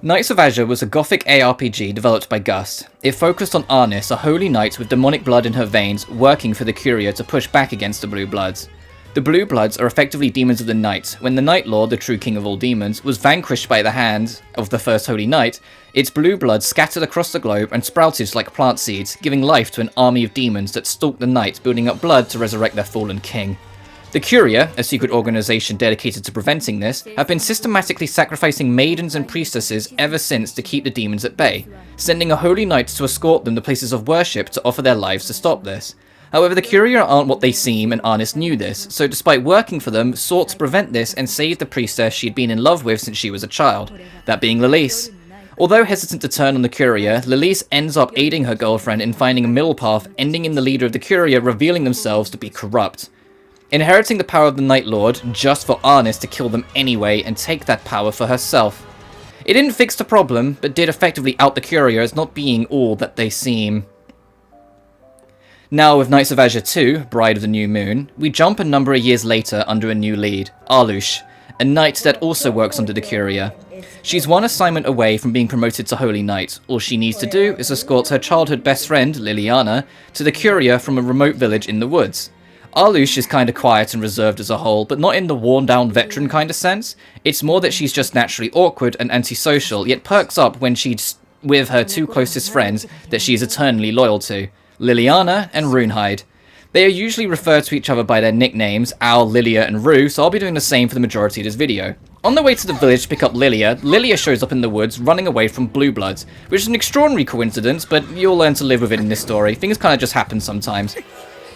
Knights of Azure was a Gothic ARPG developed by Gust. It focused on Arnis, a holy knight with demonic blood in her veins, working for the Curia to push back against the Blue Bloods. The Blue Bloods are effectively demons of the night. When the Night Lord, the true king of all demons, was vanquished by the hand of the first holy knight, its blue blood scattered across the globe and sprouted like plant seeds, giving life to an army of demons that stalked the night, building up blood to resurrect their fallen king. The Curia, a secret organization dedicated to preventing this, have been systematically sacrificing maidens and priestesses ever since to keep the demons at bay, sending a holy knight to escort them to places of worship to offer their lives to stop this. However, the Curia aren't what they seem, and Arnis knew this, so despite working for them, sought to prevent this and save the priestess she'd been in love with since she was a child, that being Lilise. Although hesitant to turn on the Curia, Lilise ends up aiding her girlfriend in finding a middle path, ending in the leader of the Curia revealing themselves to be corrupt. Inheriting the power of the Night Lord, just for Arnis to kill them anyway and take that power for herself. It didn't fix the problem, but did effectively out the Curia as not being all that they seem. Now with Knights of Azure 2, Bride of the New Moon, we jump a number of years later under a new lead, Arlush, a knight that also works under the Curia. She's one assignment away from being promoted to Holy Knight. All she needs to do is escort her childhood best friend, Liliana, to the Curia from a remote village in the woods. Arlush is kinda quiet and reserved as a whole, but not in the worn-down veteran kinda sense. It's more that she's just naturally awkward and antisocial, yet perks up when she's with her two closest friends that she is eternally loyal to, Liliana and Runehide. They are usually referred to each other by their nicknames, Al, Lilia, and Rue, so I'll be doing the same for the majority of this video. On the way to the village to pick up Lilia shows up in the woods running away from Blue Bloods, which is an extraordinary coincidence, but you'll learn to live with it in this story. Things kinda just happen sometimes.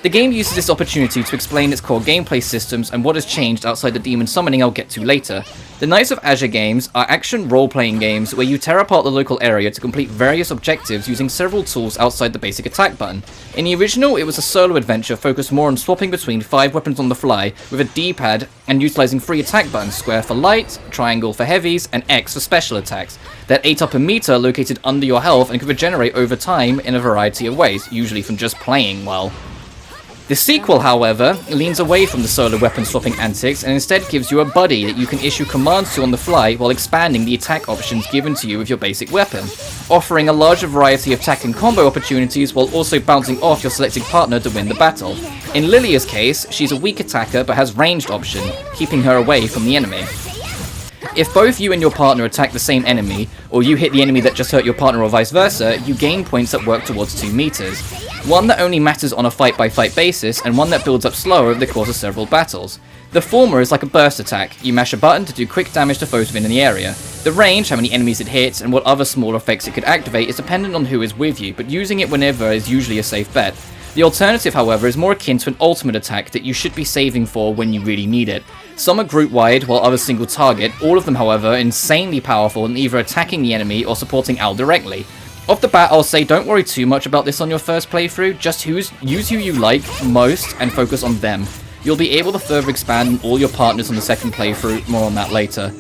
The game uses this opportunity to explain its core gameplay systems and what has changed outside the demon summoning I'll get to later. The Knights of Azure games are action role-playing games where you tear apart the local area to complete various objectives using several tools outside the basic attack button. In the original, it was a solo adventure focused more on swapping between 5 weapons on the fly with a D-pad and utilizing 3 attack buttons, square for light, triangle for heavies, and X for special attacks, that ate up a meter located under your health and could regenerate over time in a variety of ways, usually from just playing well. The sequel, however, leans away from the solo weapon swapping antics and instead gives you a buddy that you can issue commands to on the fly while expanding the attack options given to you with your basic weapon, offering a larger variety of attack and combo opportunities while also bouncing off your selected partner to win the battle. In Lilia's case, she's a weak attacker but has ranged option, keeping her away from the enemy. If both you and your partner attack the same enemy, or you hit the enemy that just hurt your partner or vice versa, you gain points that work towards 2 meters. One that only matters on a fight-by-fight basis, and one that builds up slower over the course of several battles. The former is like a burst attack. You mash a button to do quick damage to foes within the area. The range, how many enemies it hits, and what other small effects it could activate is dependent on who is with you, but using it whenever is usually a safe bet. The alternative, however, is more akin to an ultimate attack that you should be saving for when you really need it. Some are group-wide, while others single target, all of them, however, insanely powerful in either attacking the enemy or supporting Al directly. Off the bat, I'll say don't worry too much about this on your first playthrough, just use who you like most and focus on them. You'll be able to further expand on all your partners on the second playthrough, more on that later.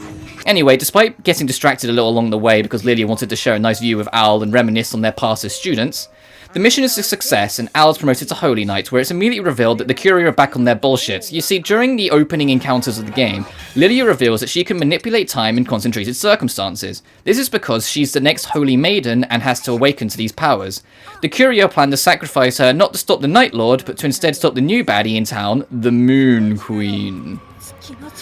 Anyway, despite getting distracted a little along the way because Lilia wanted to share a nice view with Al and reminisce on their past as students, the mission is a success and Al is promoted to Holy Knight, where it's immediately revealed that the Curia are back on their bullshit. You see, during the opening encounters of the game, Lilia reveals that she can manipulate time in concentrated circumstances. This is because she's the next Holy Maiden and has to awaken to these powers. The Curia plan to sacrifice her not to stop the Night Lord, but to instead stop the new baddie in town, the Moon Queen.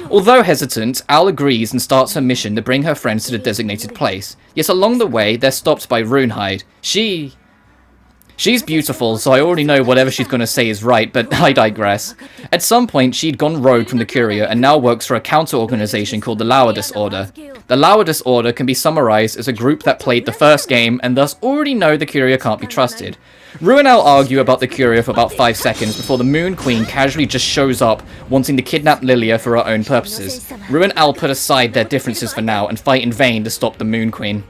Although hesitant, Al agrees and starts her mission to bring her friends to the designated place. Yet along the way, they're stopped by Runehide. She's beautiful, so I already know whatever she's going to say is right, but I digress. At some point, she'd gone rogue from the Curia and now works for a counter-organization called the Lauerdes Order. The Lauerdes Order can be summarized as a group that played the first game and thus already know the Curia can't be trusted. Rue and Al argue about the Curia for about 5 seconds before the Moon Queen casually just shows up, wanting to kidnap Lilia for her own purposes. Rue and Al put aside their differences for now and fight in vain to stop the Moon Queen.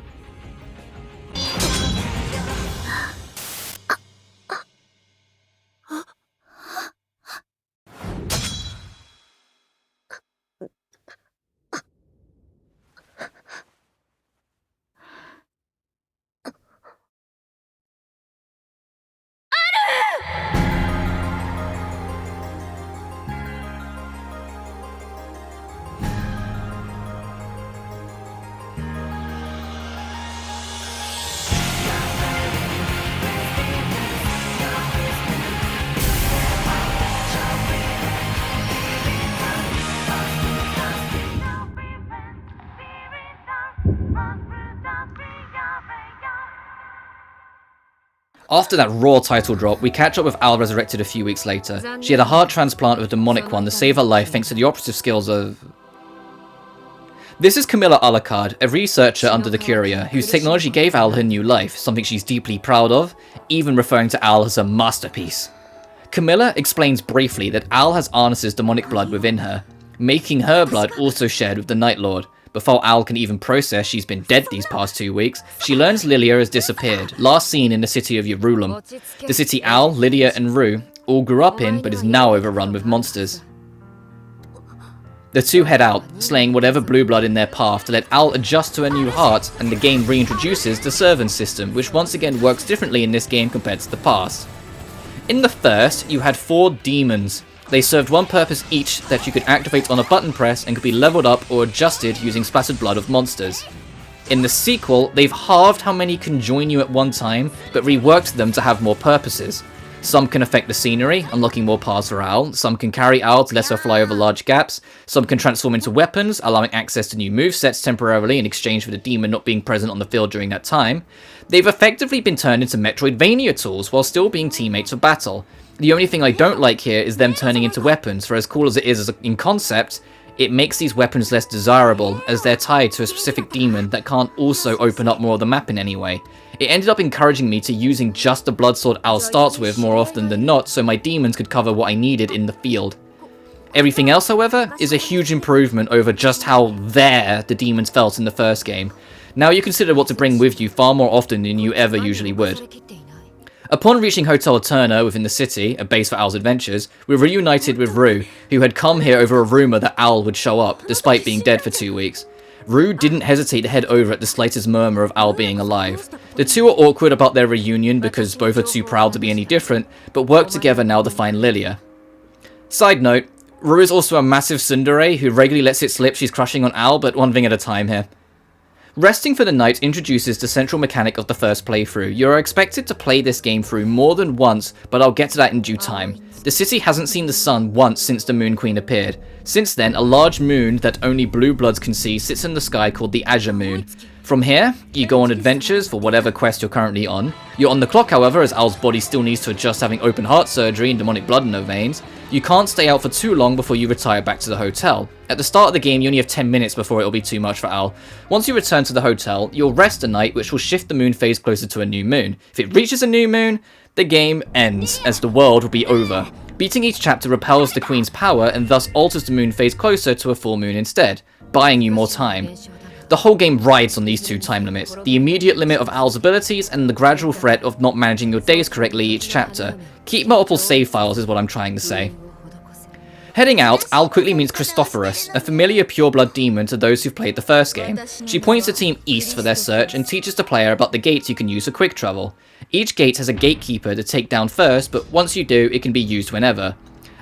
After that raw title drop, we catch up with Al resurrected a few weeks later. She had a heart transplant with a demonic one to save her life thanks to the operative skills of... This is Camilla Alucard, a researcher under the Curia, whose technology gave Al her new life, something she's deeply proud of, even referring to Al as a masterpiece. Camilla explains briefly that Al has Arnis's demonic blood within her, making her blood also shared with the Night Lord. Before Al can even process she's been dead these past 2 weeks, she learns Lilia has disappeared, last seen in the city of Yerulum. The city Al, Lilia and Rue all grew up in, but is now overrun with monsters. The two head out, slaying whatever blue blood in their path to let Al adjust to a new heart, and the game reintroduces the servant system, which once again works differently in this game compared to the past. In the first, you had 4 demons. They served one purpose each that you could activate on a button press and could be leveled up or adjusted using splattered blood of monsters. In the sequel, they've halved how many can join you at one time, but reworked them to have more purposes. Some can affect the scenery, unlocking more paths for Al, some can carry Al to let her fly over large gaps, some can transform into weapons, allowing access to new movesets temporarily in exchange for the demon not being present on the field during that time. They've effectively been turned into Metroidvania tools while still being teammates for battle. The only thing I don't like here is them turning into weapons, for as cool as it is in concept, it makes these weapons less desirable, as they're tied to a specific demon that can't also open up more of the map in any way. It ended up encouraging me to using just the blood sword Al starts with more often than not, so my demons could cover what I needed in the field. Everything else, however, is a huge improvement over just how there the demons felt in the first game. Now you consider what to bring with you far more often than you ever usually would. Upon reaching Hotel Eterna within the city, a base for Al's adventures, we're reunited with Rue, who had come here over a rumour that Al would show up, despite being dead for 2 weeks. Rue didn't hesitate to head over at the slightest murmur of Al being alive. The two are awkward about their reunion because both are too proud to be any different, but work together now to find Lilia. Side note, Rue is also a massive tsundere who regularly lets it slip she's crushing on Al, but one thing at a time here. Resting for the night introduces the central mechanic of the first playthrough. You are expected to play this game through more than once, but I'll get to that in due time. The city hasn't seen the sun once since the Moon Queen appeared. Since then, a large moon that only blue bloods can see sits in the sky called the Azure Moon. From here, you go on adventures for whatever quest you're currently on. You're on the clock, however, as Al's body still needs to adjust having open heart surgery and demonic blood in her veins. You can't stay out for too long before you retire back to the hotel. At the start of the game, you only have 10 minutes before it'll be too much for Al. Once you return to the hotel, you'll rest a night, which will shift the moon phase closer to a new moon. If it reaches a new moon, the game ends, as the world will be over. Beating each chapter repels the Queen's power and thus alters the moon phase closer to a full moon instead, buying you more time. The whole game rides on these two time limits, the immediate limit of Al's abilities and the gradual threat of not managing your days correctly each chapter. Keep multiple save files is what I'm trying to say. Heading out, Al quickly meets Christophorus, a familiar pureblood demon to those who've played the first game. She points the team east for their search and teaches the player about the gates you can use for quick travel. Each gate has a gatekeeper to take down first, but once you do, it can be used whenever.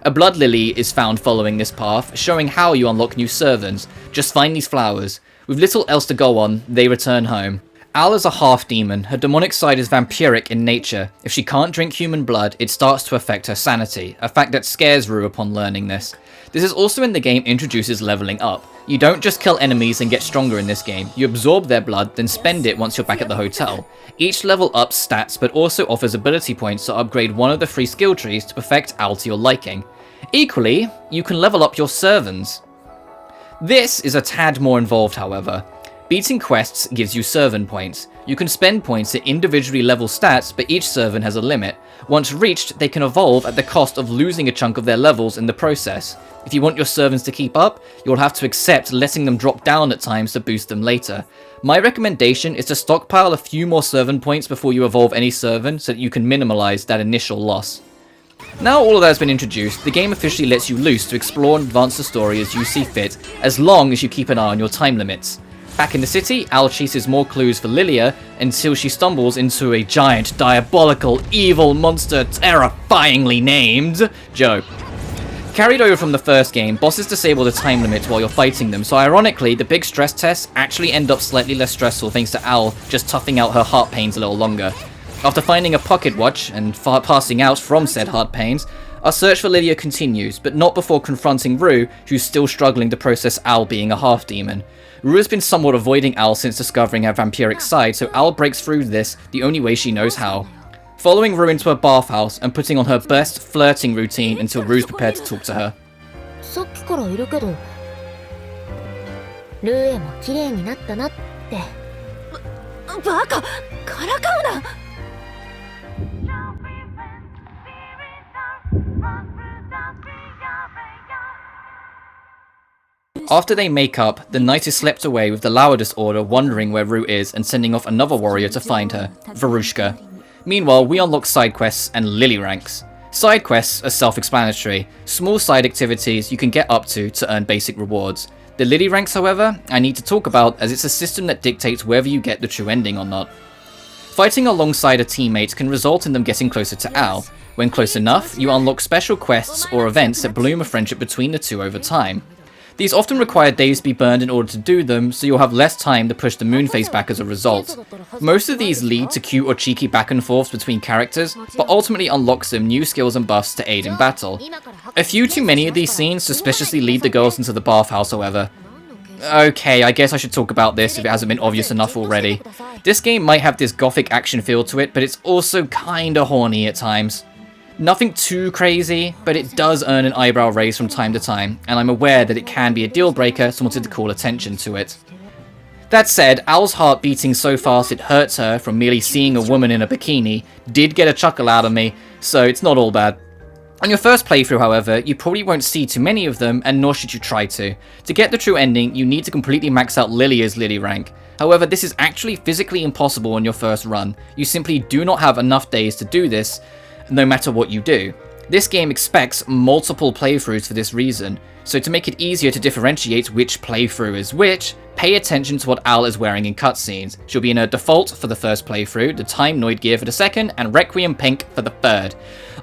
A blood lily is found following this path, showing how you unlock new servants. Just find these flowers. With little else to go on, they return home. Al is a half-demon. Her demonic side is vampiric in nature. If she can't drink human blood, it starts to affect her sanity, a fact that scares Rue upon learning this. This is also in the game introduces leveling up. You don't just kill enemies and get stronger in this game. You absorb their blood, then spend it once you're back at the hotel. Each level ups stats, but also offers ability points to upgrade one of the 3 skill trees to perfect Al to your liking. Equally, you can level up your servants. This is a tad more involved, however. Beating quests gives you servant points. You can spend points to individually level stats, but each servant has a limit. Once reached, they can evolve at the cost of losing a chunk of their levels in the process. If you want your servants to keep up, you'll have to accept letting them drop down at times to boost them later. My recommendation is to stockpile a few more servant points before you evolve any servant so that you can minimize that initial loss. Now all of that has been introduced, the game officially lets you loose to explore and advance the story as you see fit, as long as you keep an eye on your time limits. Back in the city, Al chases more clues for Lilia until she stumbles into a giant, diabolical, evil monster terrifyingly named Joe. Carried over from the first game, bosses disable the time limit while you're fighting them, so ironically, the big stress tests actually end up slightly less stressful thanks to Al just toughing out her heart pains a little longer. After finding a pocket watch and passing out from said heart pains, our search for Lilia continues, but not before confronting Rue, who's still struggling to process Al being a half-demon. Ru has been somewhat avoiding Al since discovering her vampiric side, so Al breaks through this the only way she knows how. Following Ru into her bathhouse and putting on her best flirting routine until Ru's prepared to talk to her. After they make up, the night is slept away with the Lower Disorder wondering where Ru is and sending off another warrior to find her, Verushka. Meanwhile, we unlock side quests and Lily ranks. Side quests are self-explanatory, small side activities you can get up to earn basic rewards. The Lily ranks, however, I need to talk about as it's a system that dictates whether you get the true ending or not. Fighting alongside a teammate can result in them getting closer to Al. When close enough, you unlock special quests or events that bloom a friendship between the two over time. These often require days to be burned in order to do them, so you'll have less time to push the moon phase back as a result. Most of these lead to cute or cheeky back and forths between characters, but ultimately unlocks them new skills and buffs to aid in battle. A few too many of these scenes suspiciously lead the girls into the bathhouse, however. Okay, I guess I should talk about this if it hasn't been obvious enough already. This game might have this gothic action feel to it, but it's also kinda horny at times. Nothing too crazy, but it does earn an eyebrow raise from time to time, and I'm aware that it can be a deal breaker, so I wanted to call attention to it. That said, Al's heart beating so fast it hurts her from merely seeing a woman in a bikini did get a chuckle out of me, so it's not all bad. On your first playthrough, however, you probably won't see too many of them, and nor should you try to. To get the true ending, you need to completely max out Lilia's Lily rank. However, this is actually physically impossible on your first run. You simply do not have enough days to do this, no matter what you do. This game expects multiple playthroughs for this reason, so to make it easier to differentiate which playthrough is which, pay attention to what Al is wearing in cutscenes. She'll be in her default for the first playthrough, the Time Noid gear for the second, and Requiem Pink for the third.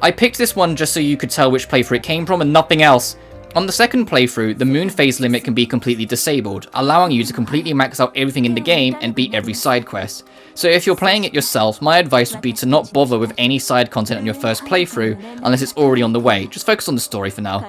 I picked this one just so you could tell which playthrough it came from and nothing else. On the second playthrough, the moon phase limit can be completely disabled, allowing you to completely max out everything in the game and beat every side quest. So if you're playing it yourself, my advice would be to not bother with any side content on your first playthrough unless it's already on the way, just focus on the story for now.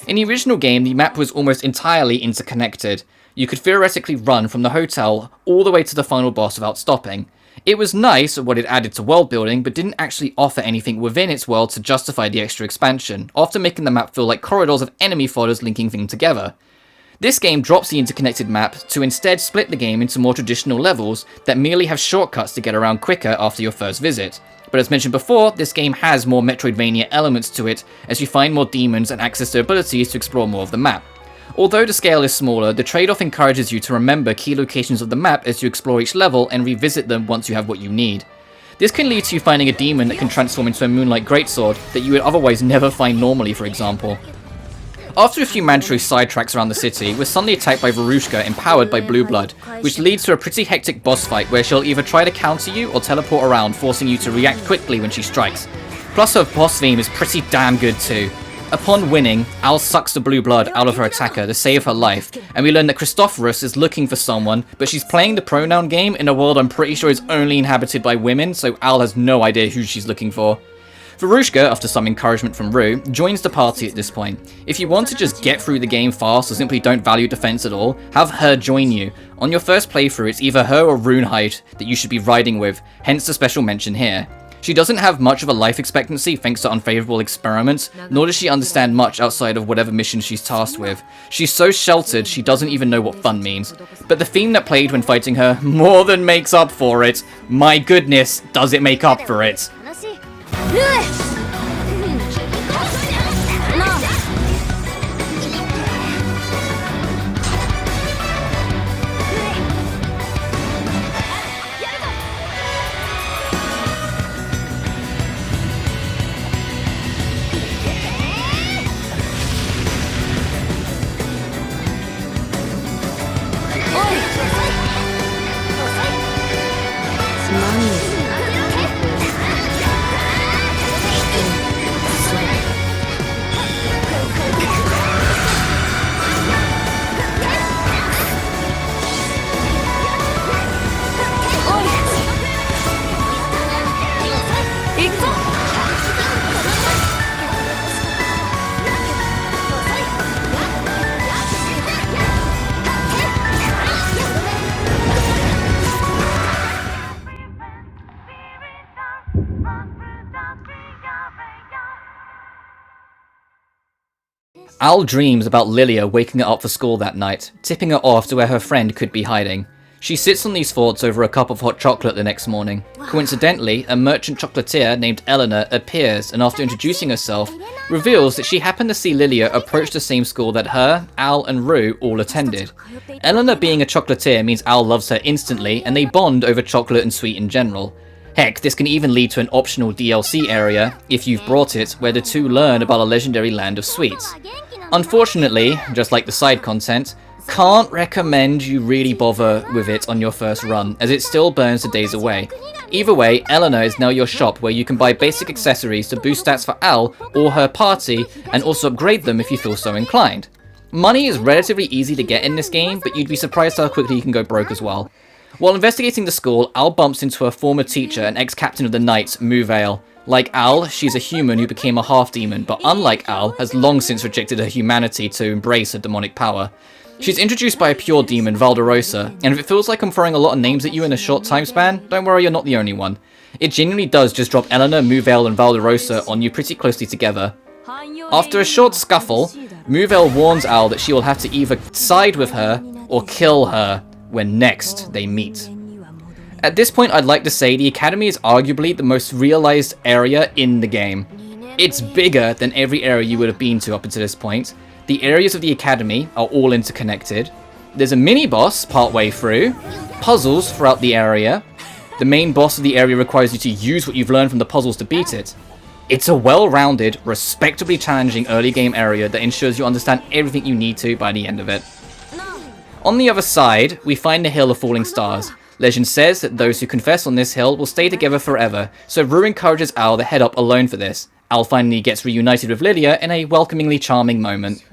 In the original game, the map was almost entirely interconnected. You could theoretically run from the hotel all the way to the final boss without stopping. It was nice at what it added to world building, but didn't actually offer anything within its world to justify the extra expansion, often making the map feel like corridors of enemy fodders linking things together. This game drops the interconnected map to instead split the game into more traditional levels that merely have shortcuts to get around quicker after your first visit. But as mentioned before, this game has more Metroidvania elements to it as you find more demons and access to abilities to explore more of the map. Although the scale is smaller, the trade-off encourages you to remember key locations of the map as you explore each level and revisit them once you have what you need. This can lead to you finding a demon that can transform into a Moonlight Greatsword that you would otherwise never find normally, for example. After a few mandatory sidetracks around the city, we're suddenly attacked by Verushka empowered by Blue Blood, which leads to a pretty hectic boss fight where she'll either try to counter you or teleport around, forcing you to react quickly when she strikes. Plus her boss theme is pretty damn good too. Upon winning, Al sucks the blue blood out of her attacker to save her life, and we learn that Christophorus is looking for someone, but she's playing the pronoun game in a world I'm pretty sure is only inhabited by women, so Al has no idea who she's looking for. Verushka, after some encouragement from Ru, joins the party at this point. If you want to just get through the game fast or simply don't value defense at all, have her join you. On your first playthrough, it's either her or Runehide that you should be riding with, hence the special mention here. She doesn't have much of a life expectancy thanks to unfavorable experiments, nor does she understand much outside of whatever mission she's tasked with. She's so sheltered she doesn't even know what fun means. But the theme that played when fighting her more than makes up for it. My goodness, does it make up for it. Al dreams about Lilia waking her up for school that night, tipping her off to where her friend could be hiding. She sits on these thoughts over a cup of hot chocolate the next morning. Coincidentally, a merchant chocolatier named Eleanor appears and after introducing herself, reveals that she happened to see Lilia approach the same school that her, Al and Rue all attended. Eleanor being a chocolatier means Al loves her instantly and they bond over chocolate and sweet in general. Heck, this can even lead to an optional DLC area, if you've brought it, where the two learn about a legendary land of sweets. Unfortunately, just like the side content, can't recommend you really bother with it on your first run, as it still burns the days away. Either way, Eleanor is now your shop where you can buy basic accessories to boost stats for Al or her party, and also upgrade them if you feel so inclined. Money is relatively easy to get in this game, but you'd be surprised how quickly you can go broke as well. While investigating the school, Al bumps into her former teacher and ex-captain of the Knights, Muvale. Like Al, she's a human who became a half-demon, but unlike Al, has long since rejected her humanity to embrace her demonic power. She's introduced by a pure demon, Valderosa, and if it feels like I'm throwing a lot of names at you in a short time span, don't worry, you're not the only one. It genuinely does just drop Eleanor, Muvale, and Valderosa on you pretty closely together. After a short scuffle, Muvale warns Al that she will have to either side with her or kill her when next they meet. At this point, I'd like to say the Academy is arguably the most realized area in the game. It's bigger than every area you would have been to up until this point. The areas of the Academy are all interconnected. There's a mini-boss partway through, puzzles throughout the area. The main boss of the area requires you to use what you've learned from the puzzles to beat it. It's a well-rounded, respectably challenging early game area that ensures you understand everything you need to by the end of it. On the other side, we find the Hill of Falling Stars. Legend says that those who confess on this hill will stay together forever, so Rue encourages Al to head up alone for this. Al finally gets reunited with Lilia in a welcomingly charming moment.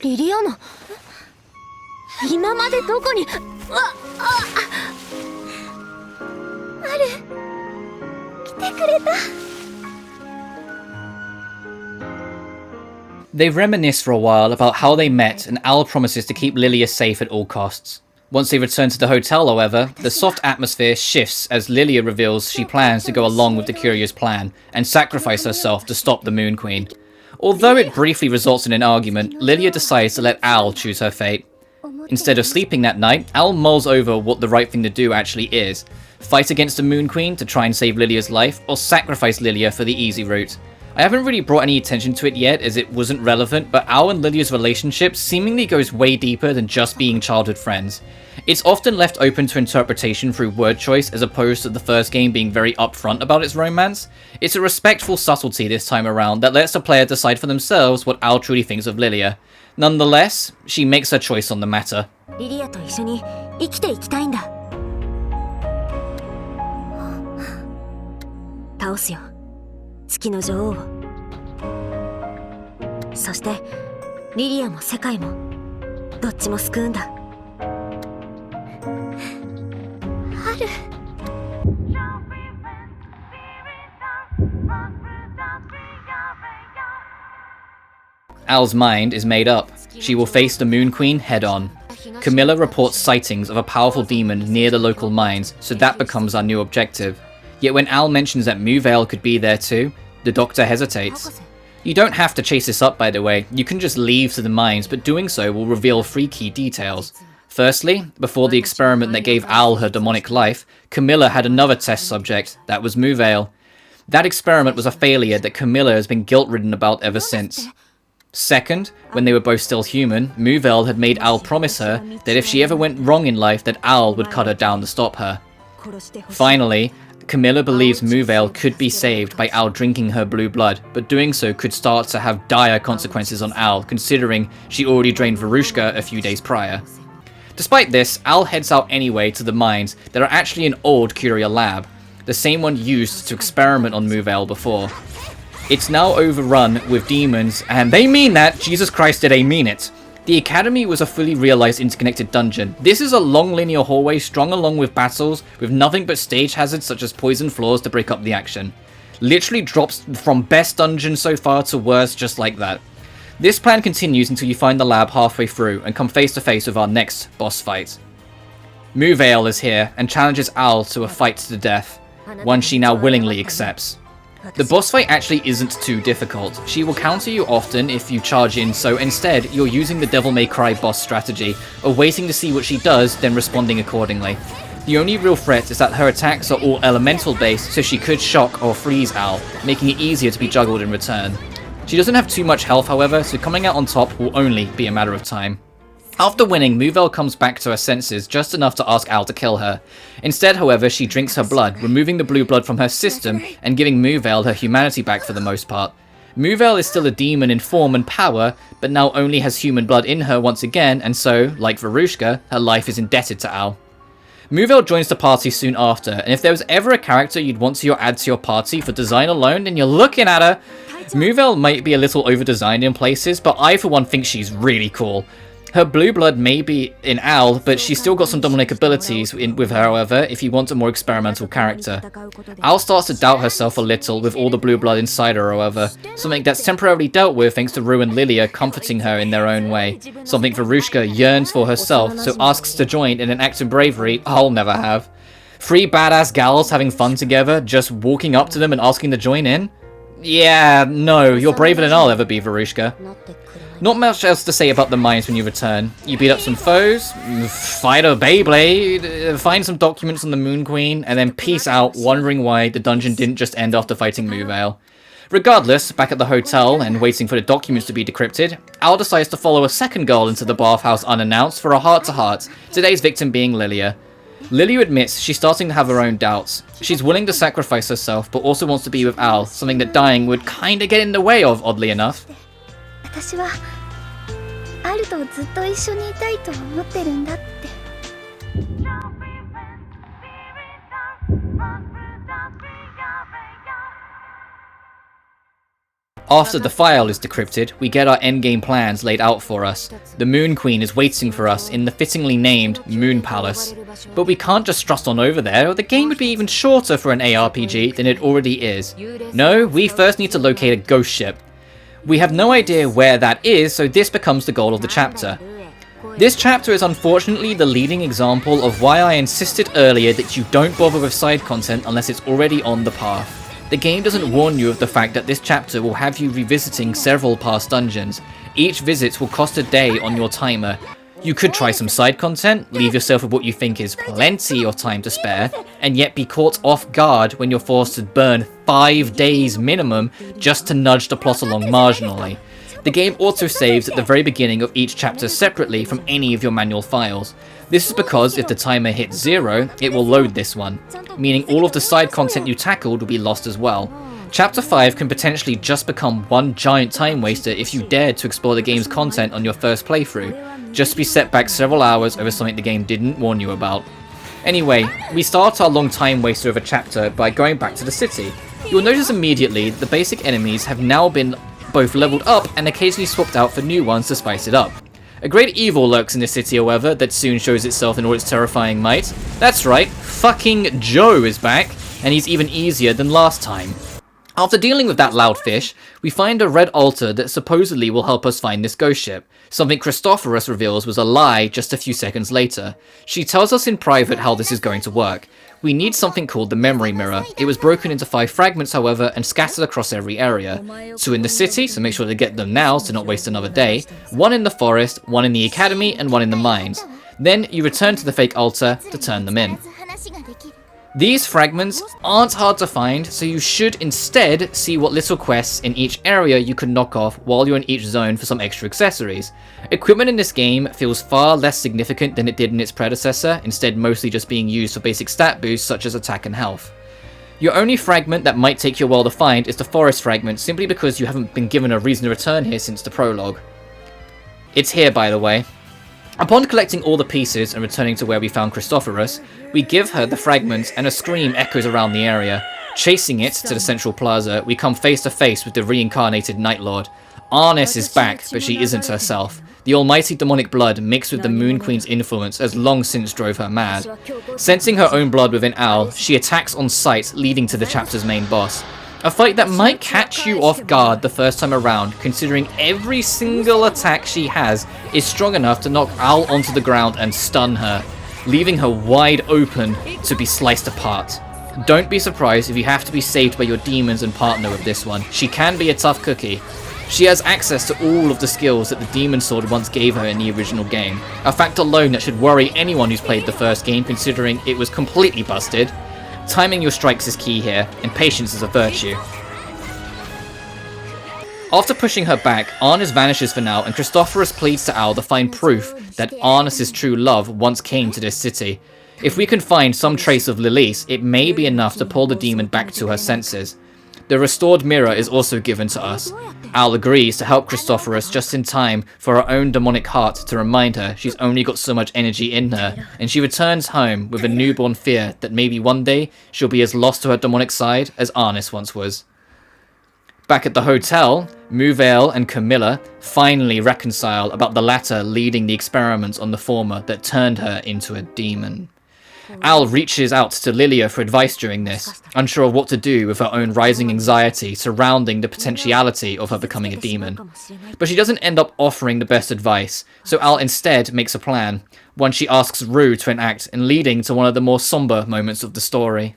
Liliana? 今までどこにある来てくれた They reminisce for a while about how they met, and Al promises to keep Lilia safe at all costs. Once they return to the hotel, however, the soft atmosphere shifts as Lilia reveals she plans to go along with the Curious plan and sacrifice herself to stop the Moon Queen. Although it briefly results in an argument, Lilia decides to let Al choose her fate. Instead of sleeping that night, Al mulls over what the right thing to do actually is. Fight against the Moon Queen to try and save Lilia's life, or sacrifice Lilia for the easy route. I haven't really brought any attention to it yet as it wasn't relevant, but Al and Lilia's relationship seemingly goes way deeper than just being childhood friends. It's often left open to interpretation through word choice as opposed to the first game being very upfront about its romance. It's a respectful subtlety this time around that lets the player decide for themselves what Al truly thinks of Lilia. Nonetheless, she makes her choice on the matter. リリアと一緒に生きていきたいんだ倒すよ月の女王をそしてリリアも世界もどっちも救うんだ春 Al's mind is made up. She will face the Moon Queen head-on. Camilla reports sightings of a powerful demon near the local mines, so that becomes our new objective. Yet when Al mentions that Muvale could be there too, the doctor hesitates. You don't have to chase this up, by the way. You can just leave to the mines, but doing so will reveal 3 key details. Firstly, before the experiment that gave Al her demonic life, Camilla had another test subject. That was Muvale. That experiment was a failure that Camilla has been guilt-ridden about ever since. Second, when they were both still human, Muvale had made Al promise her that if she ever went wrong in life that Al would cut her down to stop her. Finally, Camilla believes Muvale could be saved by Al drinking her blue blood, but doing so could start to have dire consequences on Al, considering she already drained Verushka a few days prior. Despite this, Al heads out anyway to the mines that are actually an old Curia lab, the same one used to experiment on Muvale before. It's now overrun with demons, and they mean that! Jesus Christ, did they mean it! The Academy was a fully realized interconnected dungeon. This is a long linear hallway strung along with battles, with nothing but stage hazards such as poison floors to break up the action. Literally drops from best dungeon so far to worst just like that. This plan continues until you find the lab halfway through and come face to face with our next boss fight. Muvale is here and challenges Al to a fight to the death, one she now willingly accepts. The boss fight actually isn't too difficult. She will counter you often if you charge in, so instead you're using the Devil May Cry boss strategy of waiting to see what she does, then responding accordingly. The only real threat is that her attacks are all elemental based, so she could shock or freeze Al, making it easier to be juggled in return. She doesn't have too much health however, so coming out on top will only be a matter of time. After winning, Muvel comes back to her senses just enough to ask Al to kill her. Instead, however, she drinks her blood, removing the blue blood from her system and giving Muvel her humanity back for the most part. Muvel is still a demon in form and power, but now only has human blood in her once again, and so, like Verushka, her life is indebted to Al. Muvel joins the party soon after, and if there was ever a character you'd want to add to your party for design alone, then you're looking at her. Muvel might be a little over-designed in places, but I for one think she's really cool. Her blue blood may be in Al, but she's still got some demonic abilities with her, however, if you want a more experimental character. Al starts to doubt herself a little with all the blue blood inside her, however, something that's temporarily dealt with thanks to Rue and Lilia comforting her in their own way, something Verushka yearns for herself, so asks to join in an act of bravery I'll never have. 3 badass gals having fun together, just walking up to them and asking to join in? Yeah, no, you're braver than I'll ever be, Verushka. Not much else to say about the mines when you return. You beat up some foes, fight a Beyblade, find some documents on the Moon Queen, and then peace out, wondering why the dungeon didn't just end after fighting Muvel. Regardless, back at the hotel and waiting for the documents to be decrypted, Al decides to follow a second girl into the bathhouse unannounced for a heart-to-heart, today's victim being Lilia. Lilia admits she's starting to have her own doubts. She's willing to sacrifice herself, but also wants to be with Al, something that dying would kinda get in the way of, oddly enough. 私はアルとずっと一緒にいたいと思ってるんだって。 After the file is decrypted, we get our endgame plans laid out for us. The Moon Queen is waiting for us in the fittingly named Moon Palace. But we can't just trust on over there, or the game would be even shorter for an ARPG than it already is. No, we first need to locate a ghost ship. We have no idea where that is, so this becomes the goal of the chapter. This chapter is unfortunately the leading example of why I insisted earlier that you don't bother with side content unless it's already on the path. The game doesn't warn you of the fact that this chapter will have you revisiting several past dungeons. Each visit will cost a day on your timer. You could try some side content, leave yourself with what you think is plenty of time to spare, and yet be caught off guard when you're forced to burn 5 days minimum just to nudge the plot along marginally. The game autosaves at the very beginning of each chapter separately from any of your manual files. This is because if the timer hits 0, it will load this one, meaning all of the side content you tackled will be lost as well. Chapter 5 can potentially just become one giant time waster if you dared to explore the game's content on your first playthrough, just to be set back several hours over something the game didn't warn you about. Anyway, we start our long time waster of a chapter by going back to the city. You'll notice immediately that the basic enemies have now been both leveled up and occasionally swapped out for new ones to spice it up. A great evil lurks in the city, however, that soon shows itself in all its terrifying might. That's right, fucking Joe is back, and he's even easier than last time. After dealing with that loud fish, we find a red altar that supposedly will help us find this ghost ship, something Christophorus reveals was a lie just a few seconds later. She tells us in private how this is going to work. We need something called the memory mirror. It was broken into 5 fragments, however, and scattered across every area. 2 in the city, so make sure to get them now to not waste another day, 1 in the forest, 1 in the academy, and 1 in the mines. Then you return to the fake altar to turn them in. These fragments aren't hard to find, so you should instead see what little quests in each area you can knock off while you're in each zone for some extra accessories. Equipment in this game feels far less significant than it did in its predecessor, instead mostly just being used for basic stat boosts such as attack and health. Your only fragment that might take you a while to find is the forest fragment, simply because you haven't been given a reason to return here since the prologue. It's here, by the way. Upon collecting all the pieces and returning to where we found Christophorus, we give her the fragments and a scream echoes around the area. Chasing it to the central plaza, we come face to face with the reincarnated Night Lord. Arnes is back, but she isn't herself. The almighty demonic blood mixed with the Moon Queen's influence has long since drove her mad. Sensing her own blood within Al, she attacks on sight, leading to the chapter's main boss. A fight that might catch you off guard the first time around, considering every single attack she has is strong enough to knock Al onto the ground and stun her, leaving her wide open to be sliced apart. Don't be surprised if you have to be saved by your demons and partner with this one. She can be a tough cookie. She has access to all of the skills that the demon sword once gave her in the original game. A fact alone that should worry anyone who's played the first game, considering it was completely busted. Timing your strikes is key here, and patience is a virtue. After pushing her back, Arnis vanishes for now, and Christophorus pleads to Al to find proof that Arnis' true love once came to this city. If we can find some trace of Lilith, it may be enough to pull the demon back to her senses. The restored mirror is also given to us. Al agrees to help Christophorus just in time for her own demonic heart to remind her she's only got so much energy in her, and she returns home with a newborn fear that maybe one day she'll be as lost to her demonic side as Arnis once was. Back at the hotel, Mouvel and Camilla finally reconcile about the latter leading the experiments on the former that turned her into a demon. Al reaches out to Lilia for advice during this, unsure of what to do with her own rising anxiety surrounding the potentiality of her becoming a demon. But she doesn't end up offering the best advice, so Al instead makes a plan, one she asks Rue to enact, and leading to one of the more somber moments of the story.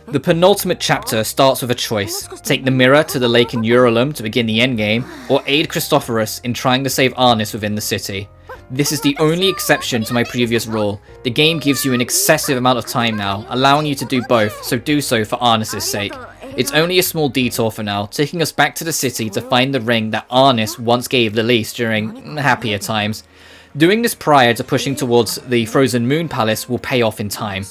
The penultimate chapter starts with a choice: take the mirror to the lake in Eurolum to begin the endgame, or aid Christophorus in trying to save Arnis within the city. This is the only exception to my previous rule. The game gives you an excessive amount of time now, allowing you to do both, so do so for Arnis' sake. It's only a small detour for now, taking us back to the city to find the ring that Arnis once gave Lilith during happier times. Doing this prior to pushing towards the Frozen Moon Palace will pay off in time.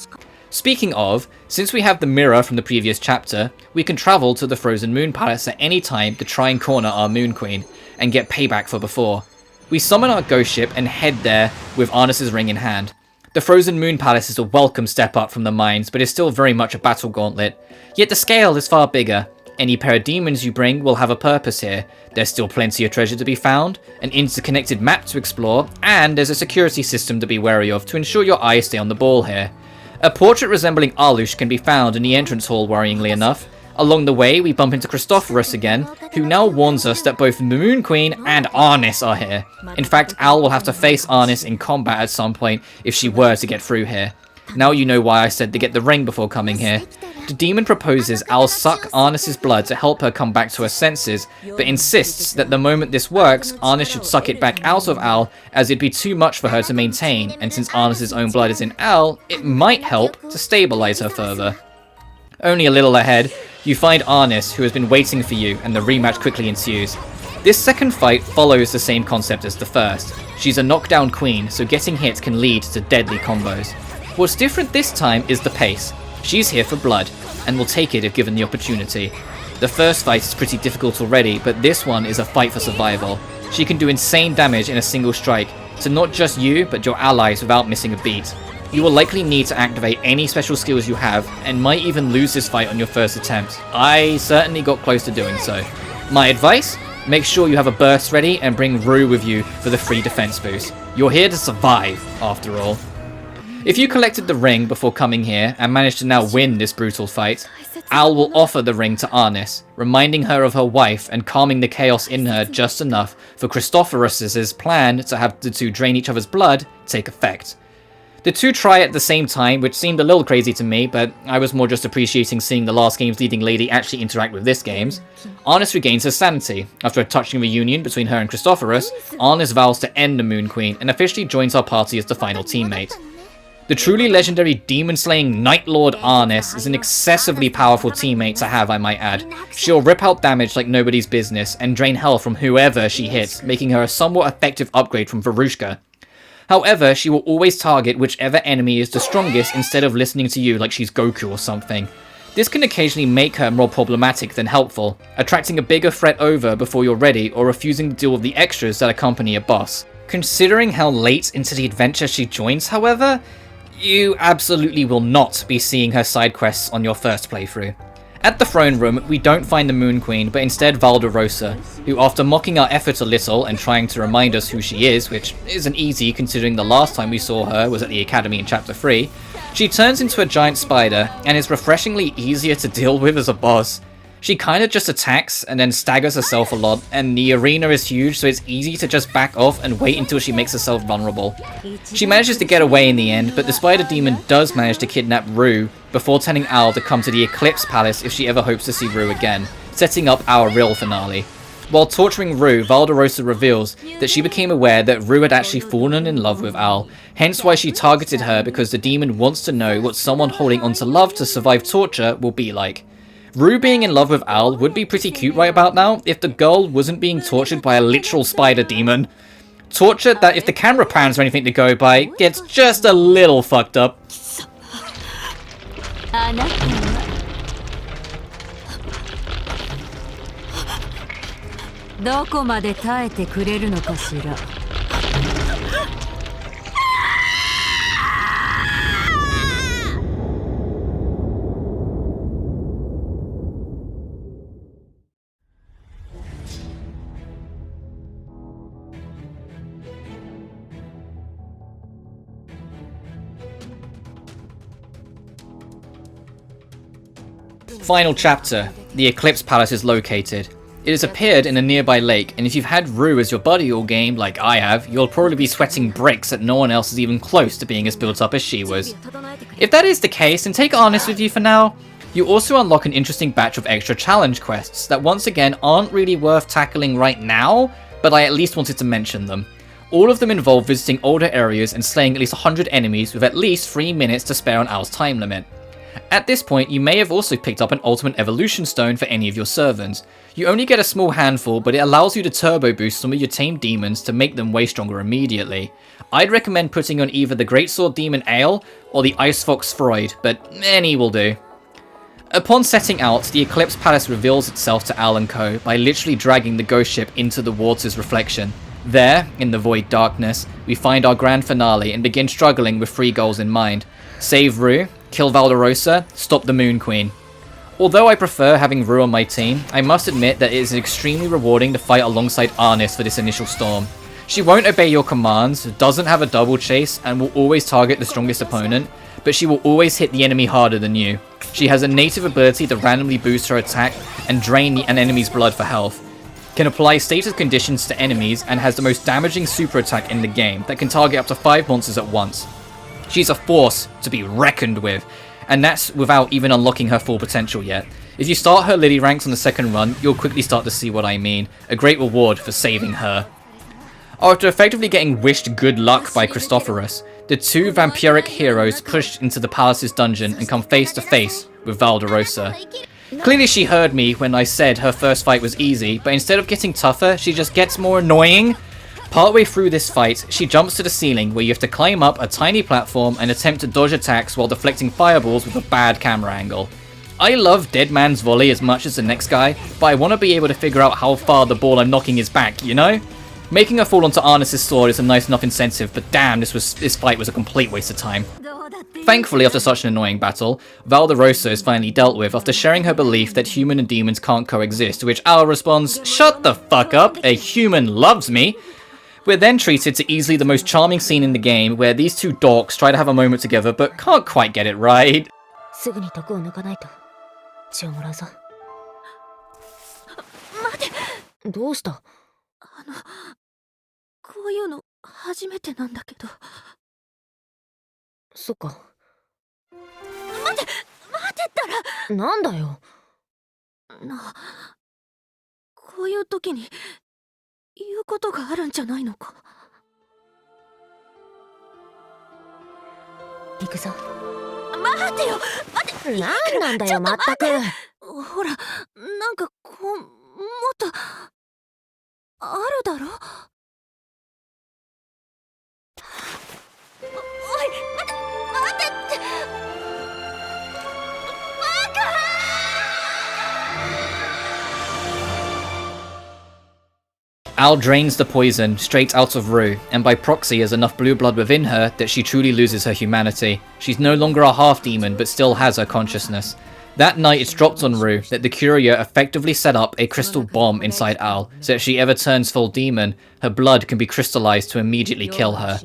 Speaking of, since we have the mirror from the previous chapter, we can travel to the Frozen Moon Palace at any time to try and corner our Moon Queen, and get payback for before. We summon our ghost ship and head there with Arnis' ring in hand. The Frozen Moon Palace is a welcome step up from the mines, but is still very much a battle gauntlet. Yet the scale is far bigger. Any pair of demons you bring will have a purpose here. There's still plenty of treasure to be found, an interconnected map to explore, and there's a security system to be wary of to ensure your eyes stay on the ball here. A portrait resembling Alush can be found in the entrance hall, worryingly enough. Along the way, we bump into Christophorus again, who now warns us that both the Moon Queen and Arnis are here. In fact, Al will have to face Arnis in combat at some point if she were to get through here. Now you know why I said to get the ring before coming here. The demon proposes Al suck Arnis' blood to help her come back to her senses, but insists that the moment this works, Arnis should suck it back out of Al, as it'd be too much for her to maintain, and since Arnis' own blood is in Al, it might help to stabilize her further. Only a little ahead, you find Arnis, who has been waiting for you, and the rematch quickly ensues. This second fight follows the same concept as the first. She's a knockdown queen, so getting hit can lead to deadly combos. What's different this time is the pace. She's here for blood, and will take it if given the opportunity. The first fight is pretty difficult already, but this one is a fight for survival. She can do insane damage in a single strike, to not just you, but your allies without missing a beat. You will likely need to activate any special skills you have, and might even lose this fight on your first attempt. I certainly got close to doing so. My advice? Make sure you have a burst ready and bring Rue with you for the free defense boost. You're here to survive, after all. If you collected the ring before coming here and managed to now win this brutal fight, Al will offer the ring to Arnis, reminding her of her wife and calming the chaos in her just enough for Christophorus's plan to have the two drain each other's blood take effect. The two try at the same time, which seemed a little crazy to me, but I was more just appreciating seeing the last game's leading lady actually interact with this game's. Arnis regains her sanity. After a touching reunion between her and Christophorus, Arnis vows to end the Moon Queen and officially joins our party as the final teammate. The truly legendary demon-slaying Night Lord Arnis is an excessively powerful teammate to have, I might add. She'll rip out damage like nobody's business and drain health from whoever she hits, making her a somewhat effective upgrade from Verushka. However, she will always target whichever enemy is the strongest instead of listening to you like she's Goku or something. This can occasionally make her more problematic than helpful, attracting a bigger threat over before you're ready or refusing to deal with the extras that accompany a boss. Considering how late into the adventure she joins, however, you absolutely will not be seeing her side quests on your first playthrough. At the throne room, we don't find the Moon Queen, but instead Valderosa, who after mocking our efforts a little and trying to remind us who she is, which isn't easy considering the last time we saw her was at the academy in chapter 3, she turns into a giant spider and is refreshingly easier to deal with as a boss. She kinda just attacks and then staggers herself a lot, and the arena is huge so it's easy to just back off and wait until she makes herself vulnerable. She manages to get away in the end, but the spider demon does manage to kidnap Rue before telling Al to come to the Eclipse Palace if she ever hopes to see Rue again, setting up our real finale. While torturing Rue, Valderosa reveals that she became aware that Rue had actually fallen in love with Al, hence why she targeted her because the demon wants to know what someone holding onto love to survive torture will be like. Rue being in love with Al would be pretty cute right about now if the girl wasn't being tortured by a literal spider demon. Torture that, if the camera pans or anything to go by, gets just a little fucked up. あなたはどこまで耐えてくれるのかしら。Final chapter. The Eclipse Palace is located. It has appeared in a nearby lake, and if you've had Rue as your buddy all game, like I have, you'll probably be sweating bricks that no one else is even close to being as built up as she was. If that is the case, then take Arnis with you for now. You also unlock an interesting batch of extra challenge quests that once again aren't really worth tackling right now, but I at least wanted to mention them. All of them involve visiting older areas and slaying at least 100 enemies with at least 3 minutes to spare on Al's time limit. At this point, you may have also picked up an Ultimate Evolution Stone for any of your servants. You only get a small handful, but it allows you to turbo boost some of your tamed demons to make them way stronger immediately. I'd recommend putting on either the Greatsword Demon Ale or the Ice Fox Freud, but any will do. Upon setting out, the Eclipse Palace reveals itself to Al and Co. by literally dragging the ghost ship into the water's reflection. There, in the void darkness, we find our grand finale and begin struggling with 3 goals in mind. Save Rue, kill Valderosa, stop the Moon Queen. Although I prefer having Rue on my team, I must admit that it is extremely rewarding to fight alongside Arnis for this initial storm. She won't obey your commands, doesn't have a double chase, and will always target the strongest opponent, but she will always hit the enemy harder than you. She has a native ability to randomly boost her attack and drain an enemy's blood for health, can apply status conditions to enemies, and has the most damaging super attack in the game that can target up to 5 monsters at once. She's a force to be reckoned with, and that's without even unlocking her full potential yet. If you start her Lily ranks on the second run, you'll quickly start to see what I mean. A great reward for saving her. After effectively getting wished good luck by Christophorus, the 2 vampiric heroes push into the palace's dungeon and come face to face with Valderosa. Clearly she heard me when I said her first fight was easy, but instead of getting tougher, she just gets more annoying. Partway through this fight, she jumps to the ceiling where you have to climb up a tiny platform and attempt to dodge attacks while deflecting fireballs with a bad camera angle. I love Dead Man's Volley as much as the next guy, but I want to be able to figure out how far the ball I'm knocking is back, you know? Making her fall onto Arnis' sword is a nice enough incentive, but damn, this fight was a complete waste of time. Thankfully, after such an annoying battle, Valderosa is finally dealt with after sharing her belief that human and demons can't coexist, to which Al responds, "Shut the fuck up, a human loves me." We're then treated to easily the most charming scene in the game, where these 2 dorks try to have a moment together but can't quite get it right. すぐに毒を抜かないと血をもらうぞ。待て。どうした？こういうの初めてなんだけど。そっか。待てったら。なんだよ。こういう時に言うことがあるんじゃないのか。行くぞ。待てよ、待て。なんだよ、まったく。ほら、なんかもっとあるだろ。おい、待てって。Al drains the poison straight out of Rue, and by proxy has enough blue blood within her that she truly loses her humanity. She's no longer a half-demon, but still has her consciousness. That night it's dropped on Rue that the courier effectively set up a crystal bomb inside Al, so if she ever turns full demon, her blood can be crystallized to immediately kill her.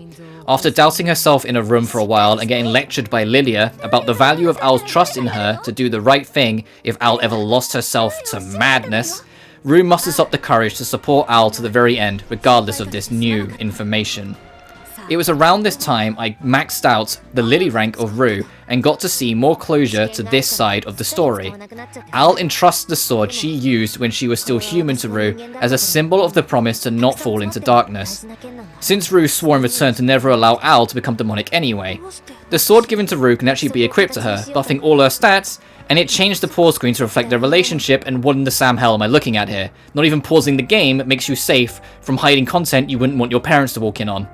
After doubting herself in a room for a while and getting lectured by Lilia about the value of Al's trust in her to do the right thing if Al ever lost herself to madness, Rue musters up the courage to support Al to the very end, regardless of this new information. It was around this time I maxed out the Lily rank of Rue and got to see more closure to this side of the story. Al entrusts the sword she used when she was still human to Rue as a symbol of the promise to not fall into darkness. Since Rue swore in return to never allow Al to become demonic anyway, the sword given to Rue can actually be equipped to her, buffing all her stats, and it changed the pause screen to reflect their relationship, and what in the Sam hell am I looking at here? Not even pausing the game makes you safe from hiding content you wouldn't want your parents to walk in on.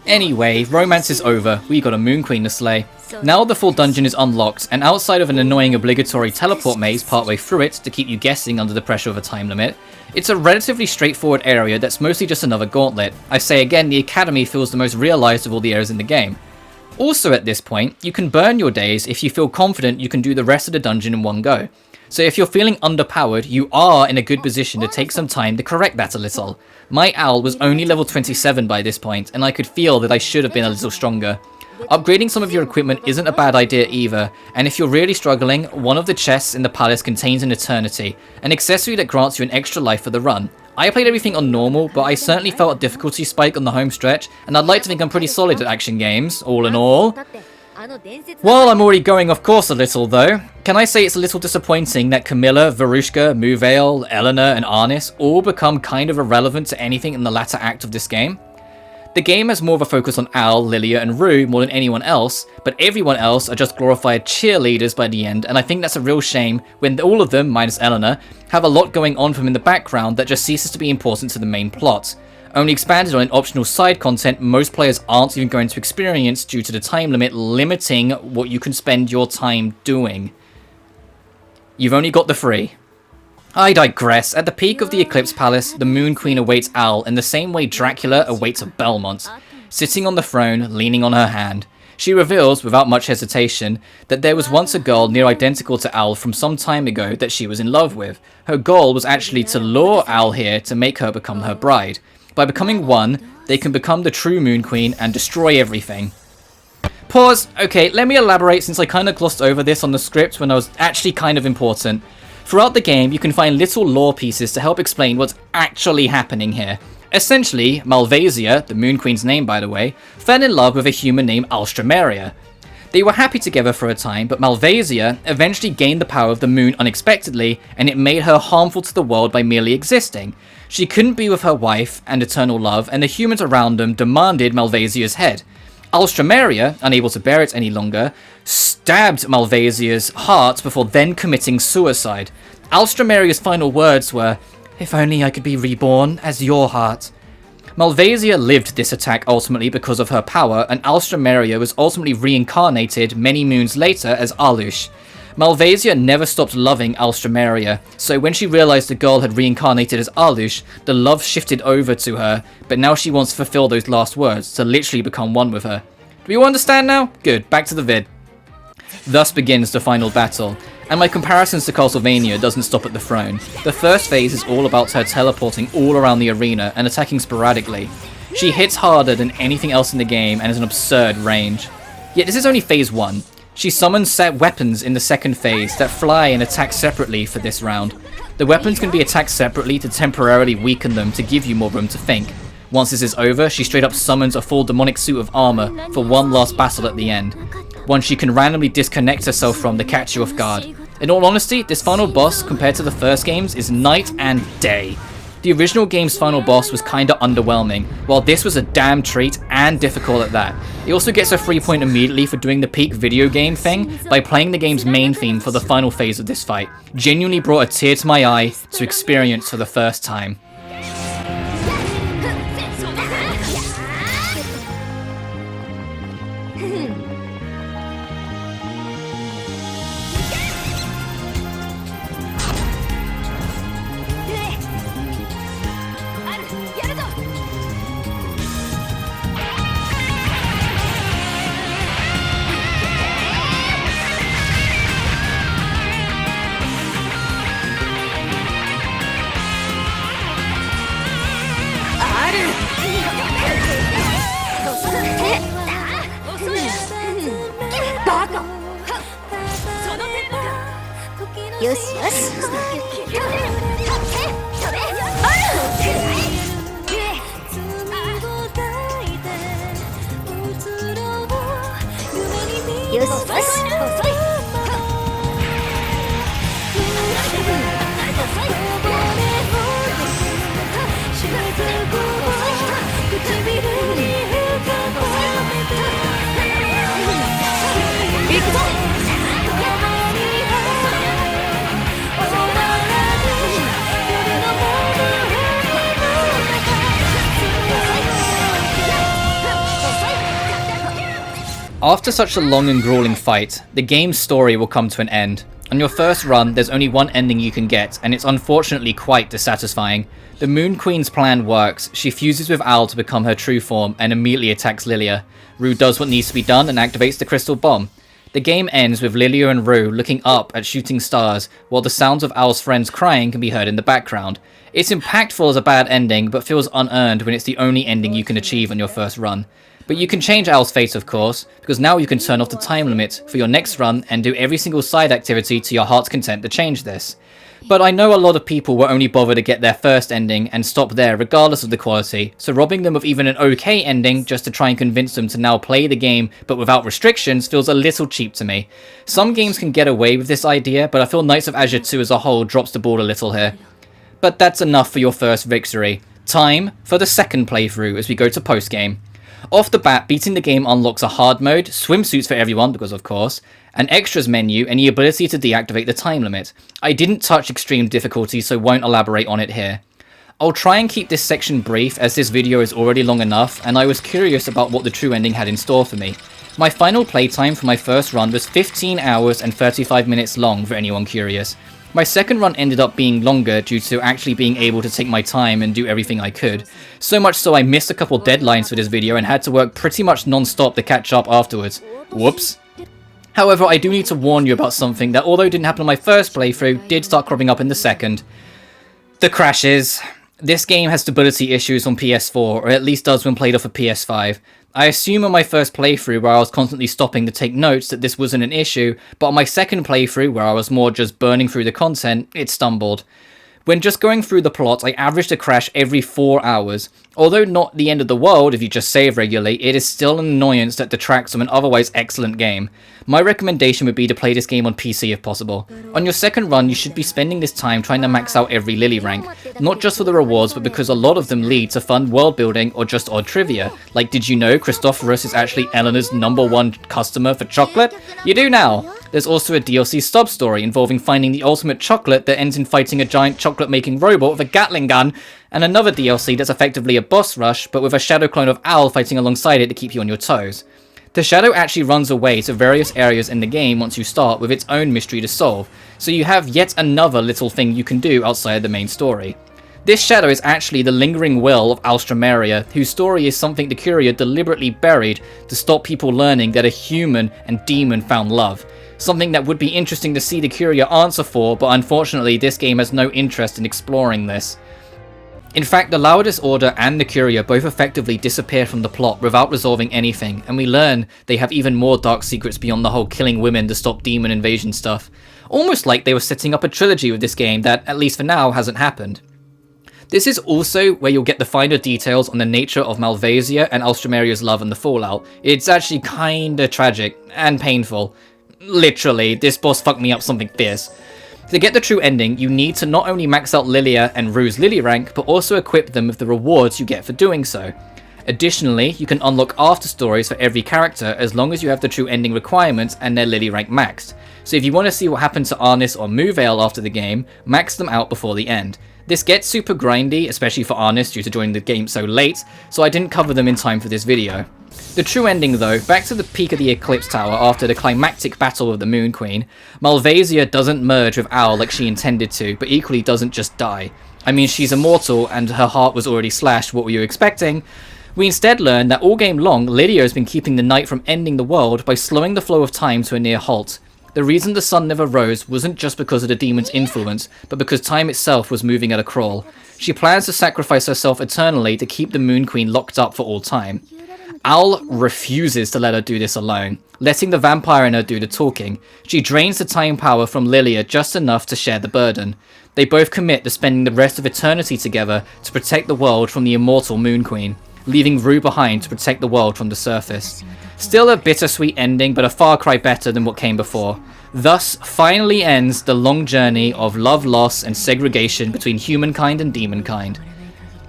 Anyway, romance is over, we got a Moon Queen to slay. Now the full dungeon is unlocked, and outside of an annoying obligatory teleport maze partway through it to keep you guessing under the pressure of a time limit, it's a relatively straightforward area that's mostly just another gauntlet. I say again, the academy feels the most realised of all the areas in the game. Also at this point, you can burn your days if you feel confident you can do the rest of the dungeon in one go. So if you're feeling underpowered, you are in a good position to take some time to correct that a little. My Al was only level 27 by this point, and I could feel that I should have been a little stronger. Upgrading some of your equipment isn't a bad idea either, and if you're really struggling, one of the chests in the palace contains an Eternity, an accessory that grants you an extra life for the run. I played everything on normal, but I certainly felt a difficulty spike on the home stretch, and I'd like to think I'm pretty solid at action games, all in all. Well, I'm already going off course a little though. Can I say it's a little disappointing that Camilla, Verushka, Muvale, Eleanor, and Arnis all become kind of irrelevant to anything in the latter act of this game? The game has more of a focus on Al, Lilia, and Rue more than anyone else, but everyone else are just glorified cheerleaders by the end, and I think that's a real shame when all of them, minus Eleanor, have a lot going on for them in the background that just ceases to be important to the main plot. Only expanded on in optional side content most players aren't even going to experience due to the time limit limiting what you can spend your time doing. You've only got the 3. I digress. At the peak of the Eclipse Palace, the Moon Queen awaits Al in the same way Dracula awaits a Belmont. Sitting on the throne, leaning on her hand, she reveals, without much hesitation, that there was once a girl near identical to Al from some time ago that she was in love with. Her goal was actually to lure Al here to make her become her bride. By becoming one, they can become the true Moon Queen and destroy everything. Pause. Okay, let me elaborate since I kind of glossed over this on the script when I was actually kind of important. Throughout the game, you can find little lore pieces to help explain what's actually happening here. Essentially, Malvasia, the Moon Queen's name by the way, fell in love with a human named Alstromeria. They were happy together for a time, but Malvasia eventually gained the power of the moon unexpectedly, and it made her harmful to the world by merely existing. She couldn't be with her wife and eternal love, and the humans around them demanded Malvasia's head. Alstromeria, unable to bear it any longer, stabbed Malvasia's heart before then committing suicide. Alstromeria's final words were, "If only I could be reborn as your heart." Malvasia lived this attack ultimately because of her power, and Alstromeria was ultimately reincarnated many moons later as Alush. Malvasia never stopped loving Alstromeria, so when she realized the girl had reincarnated as Alush, the love shifted over to her, but now she wants to fulfill those last words, to literally become one with her. Do you understand now? Good, back to the vid. Thus begins the final battle, and my comparisons to Castlevania doesn't stop at the throne. The first phase is all about her teleporting all around the arena and attacking sporadically. She hits harder than anything else in the game and has an absurd range. Yet this is only phase 1. She summons set weapons in the second phase that fly and attack separately for this round. The weapons can be attacked separately to temporarily weaken them to give you more room to think. Once this is over, she straight up summons a full demonic suit of armor for one last battle at the end. One she can randomly disconnect herself from to catch you off guard. In all honesty, this final boss compared to the first games is night and day. The original game's final boss was kinda underwhelming, while this was a damn treat and difficult at that. It also gets a free point immediately for doing the peak video game thing by playing the game's main theme for the final phase of this fight. Genuinely brought a tear to my eye to experience for the first time. After such a long and grueling fight, the game's story will come to an end. On your first run, there's only one ending you can get, and it's unfortunately quite dissatisfying. The Moon Queen's plan works. She fuses with Al to become her true form, and immediately attacks Lilia. Rue does what needs to be done and activates the crystal bomb. The game ends with Lilia and Rue looking up at shooting stars, while the sounds of Al's friends crying can be heard in the background. It's impactful as a bad ending, but feels unearned when it's the only ending you can achieve on your first run. But you can change Al's fate, of course, because now you can turn off the time limit for your next run and do every single side activity to your heart's content to change this. But I know a lot of people will only bother to get their first ending and stop there regardless of the quality, so robbing them of even an okay ending just to try and convince them to now play the game but without restrictions feels a little cheap to me. Some games can get away with this idea, but I feel Knights of Azure 2 as a whole drops the ball a little here. But that's enough for your first victory. Time for the second playthrough as we go to post-game. Off the bat, beating the game unlocks a hard mode, swimsuits for everyone because of course, an extras menu, and the ability to deactivate the time limit. I didn't touch extreme difficulty, so won't elaborate on it here. I'll try and keep this section brief as this video is already long enough, and I was curious about what the true ending had in store for me. My final playtime for my first run was 15 hours and 35 minutes long for anyone curious. My second run ended up being longer due to actually being able to take my time and do everything I could. So much so I missed a couple deadlines for this video and had to work pretty much non-stop to catch up afterwards. Whoops. However, I do need to warn you about something that, although it didn't happen on my first playthrough, did start cropping up in the second. The crashes. This game has stability issues on PS4, or at least does when played off a PS5. I assume on my first playthrough where I was constantly stopping to take notes that this wasn't an issue, but on my second playthrough where I was more just burning through the content, it stumbled. When just going through the plot, I averaged a crash every 4 hours. Although not the end of the world if you just save regularly, it is still an annoyance that detracts from an otherwise excellent game. My recommendation would be to play this game on PC if possible. On your second run, you should be spending this time trying to max out every Lily rank, not just for the rewards, but because a lot of them lead to fun world building or just odd trivia. Like, did you know Christophorus is actually Eleanor's #1 customer for chocolate? You do now! There's also a DLC sub-story involving finding the ultimate chocolate that ends in fighting a giant chocolate-making robot with a Gatling gun, and another DLC that's effectively a boss rush, but with a shadow clone of Al fighting alongside it to keep you on your toes. The shadow actually runs away to various areas in the game once you start with its own mystery to solve, so you have yet another little thing you can do outside the main story. This shadow is actually the lingering will of Alstramaria, whose story is something the Courier deliberately buried to stop people learning that a human and demon found love. Something that would be interesting to see the Courier answer for, but unfortunately this game has no interest in exploring this. In fact, the Laudis Order and the Curia both effectively disappear from the plot without resolving anything, and we learn they have even more dark secrets beyond the whole killing women to stop demon invasion stuff. Almost like they were setting up a trilogy with this game that, at least for now, hasn't happened. This is also where you'll get the finer details on the nature of Malvasia and Alstromeria's love and the fallout. It's actually kinda tragic and painful. Literally, this boss fucked me up something fierce. To get the true ending, you need to not only max out Lilia and Rue's Lily rank, but also equip them with the rewards you get for doing so. Additionally, you can unlock after stories for every character as long as you have the true ending requirements and their Lily rank maxed. So if you want to see what happened to Arnis or Mouvale after the game, max them out before the end. This gets super grindy, especially for Arnis due to joining the game so late, so I didn't cover them in time for this video. The true ending though, back to the peak of the Eclipse Tower after the climactic battle of the Moon Queen, Malvasia doesn't merge with Owl like she intended to, but equally doesn't just die. I mean, she's immortal and her heart was already slashed, what were you expecting? We instead learn that all game long, Lydia has been keeping the night from ending the world by slowing the flow of time to a near halt. The reason the sun never rose wasn't just because of the demon's influence, but because time itself was moving at a crawl. She plans to sacrifice herself eternally to keep the Moon Queen locked up for all time. Owl refuses to let her do this alone, letting the vampire in her do the talking. She drains the time power from Lilia just enough to share the burden. They both commit to spending the rest of eternity together to protect the world from the immortal Moon Queen, leaving Rue behind to protect the world from the surface. Still a bittersweet ending, but a far cry better than what came before. Thus, finally ends the long journey of love loss and segregation between humankind and demonkind.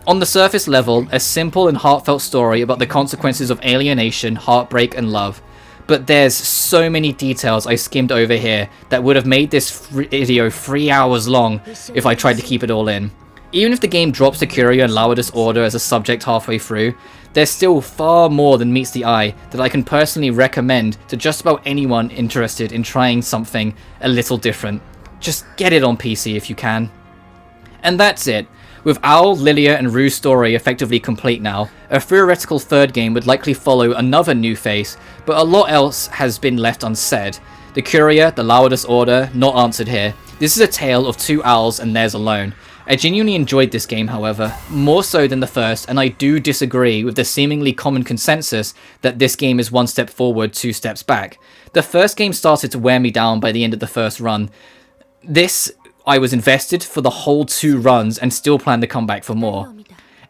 On the surface level, a simple and heartfelt story about the consequences of alienation, heartbreak, and love. But there's so many details I skimmed over here that would have made this video 3 hours long if I tried to keep it all in. Even if the game drops the Curia and Laudis Order as a subject halfway through, there's still far more than meets the eye that I can personally recommend to just about anyone interested in trying something a little different. Just get it on PC if you can. And that's it. With Owl, Lilia, and Rue's story effectively complete now, a theoretical third game would likely follow another new face, but a lot else has been left unsaid. The Curia, the Laudis Order, not answered here. This is a tale of two owls and theirs alone. I genuinely enjoyed this game, however, more so than the first, and I do disagree with the seemingly common consensus that this game is one step forward, two steps back. The first game started to wear me down by the end of the first run. This, I was invested for the whole 2 runs and still plan to come back for more.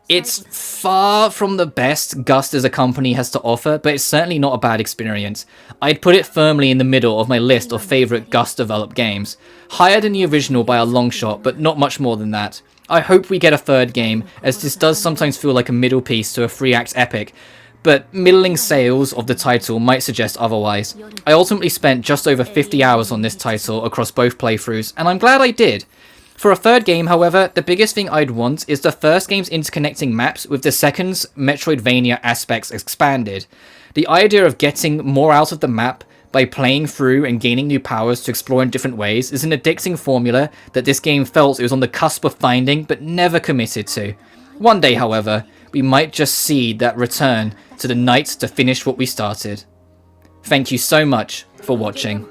It's far from the best Gust as a company has to offer, but it's certainly not a bad experience. I'd put it firmly in the middle of my list of favourite Gust developed games. Higher than the original by a long shot, but not much more than that. I hope we get a third game, as this does sometimes feel like a middle piece to a 3-act epic, but middling sales of the title might suggest otherwise. I ultimately spent just over 50 hours on this title across both playthroughs, and I'm glad I did. For a third game, however, the biggest thing I'd want is the first game's interconnecting maps with the second's Metroidvania aspects expanded. The idea of getting more out of the map by playing through and gaining new powers to explore in different ways is an addicting formula that this game felt it was on the cusp of finding but never committed to. One day, however, we might just see that return to the night to finish what we started. Thank you so much for watching.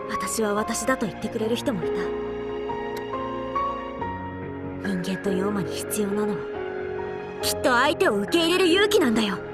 私は私だと言ってくれる人もいた。人間と妖魔に必要なのはきっと相手を受け入れる勇気なんだよ。